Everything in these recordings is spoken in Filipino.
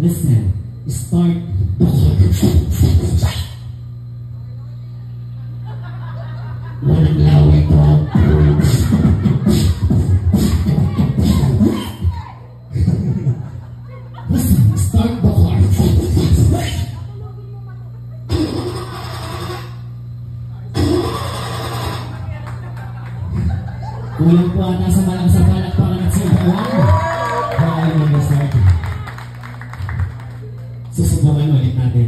Listen, start the clock. Walang laway ko. Listen, start the clock. Kulang po ata sa malakas sa palakpakan at sigawan. Kaya yung mag-start. Susubukan ulit natin.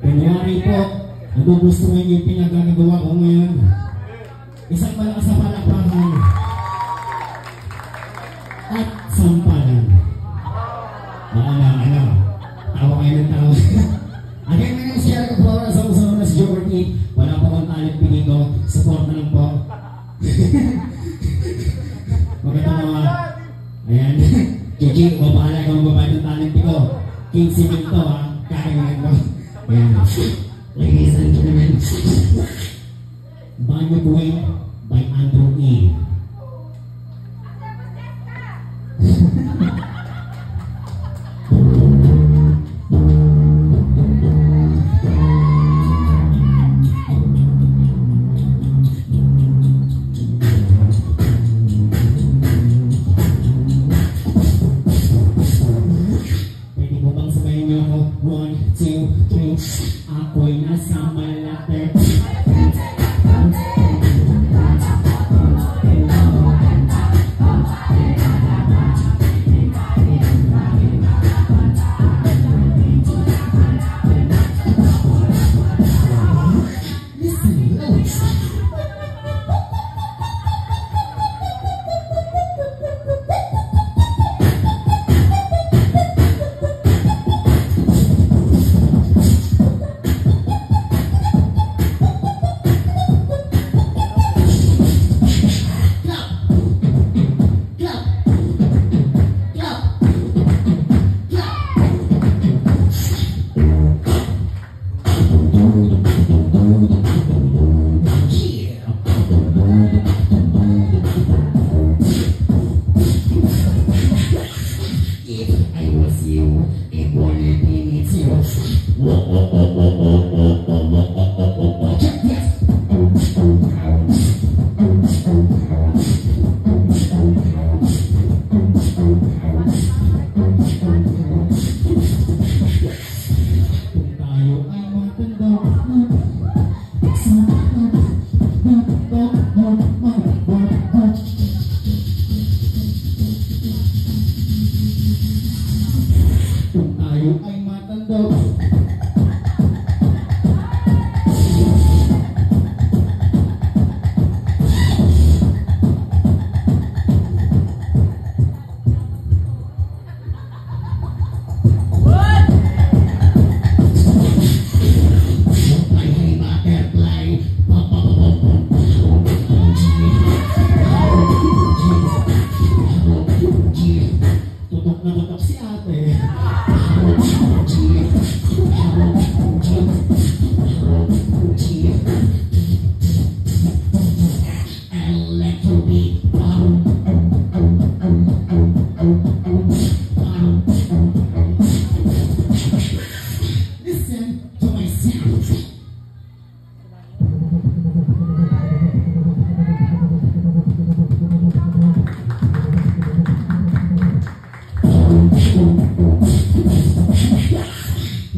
Kunyari po, nagugustuhin yung pinagagagawa ko ngayon. Isang malakas sa palakpakan at sampalan. Tawa kayo ng tawa. Again, my name is Jericho Flores. Ako sa una si Joker T. Wala po akong talent pinito. Support na lang po. Maganda mga, ayan. Gigi, mabahala ka magbabayad ng talent ko. King Simil to ha. Kakaingan mo. Ayan. Ladies and gentlemen, Banyo Buhay by Andrew E. Pwede mo bang sabayin niyo ako? 1, 2, 3. Ako'y nasa malapit.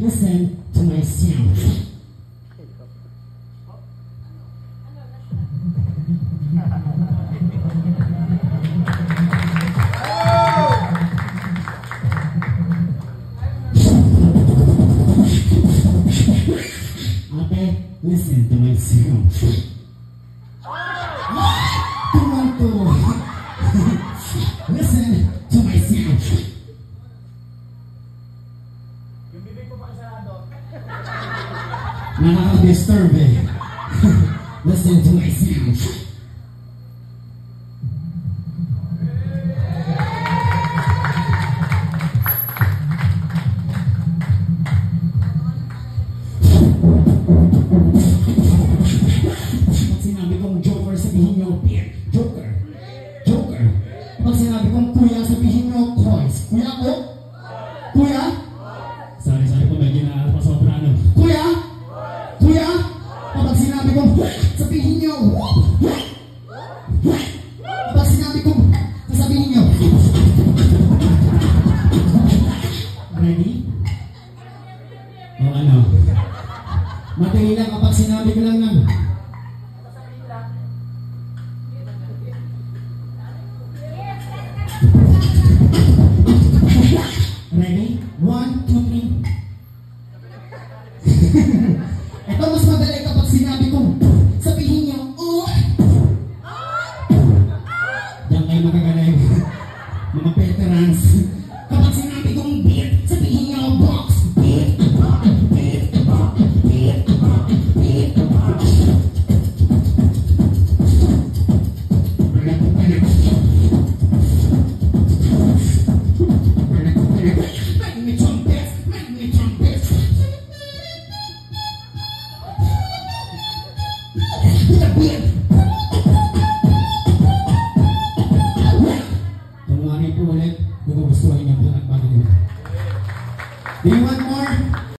Listen to my sound. Okay, listen to my sound. Listen to my sound. Nakaka-disturb eh. Listen to my sound. now. Ready? 1, 2, 3. Ito mas madali kapag sinabi ko, sabihin niyo, oh! Diyan kayo magagaling. Mga veterans. Kapag sinabi kong beat, sabihin niyo, box! Beat, beat, beat, beat, beat. Make me trumpet, make me trumpet. With a beat.